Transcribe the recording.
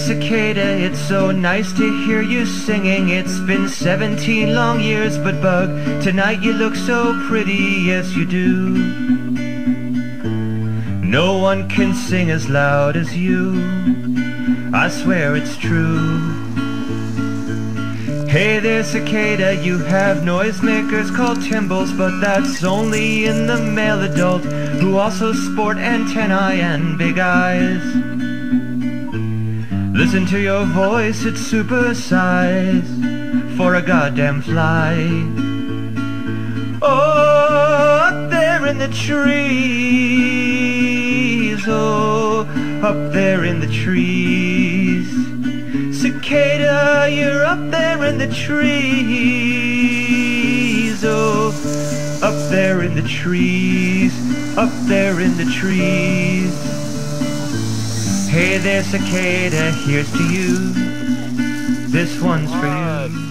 cicada, it's so nice to hear you singing. It's been 17 long years, but bug, tonight you look so pretty, yes you do. No one can sing as loud as you, I swear it's true. Hey there cicada, you have noisemakers called timbals, but that's only in the male adult, who also sport antennae and big eyes. Listen to your voice, it's supersized for a goddamn fly. Oh, up there in the trees, oh, up there in the trees. Cicada, you're up there in the trees, oh, up there in the trees, up there in the trees. Hey there cicada, here's to you, this one's for you.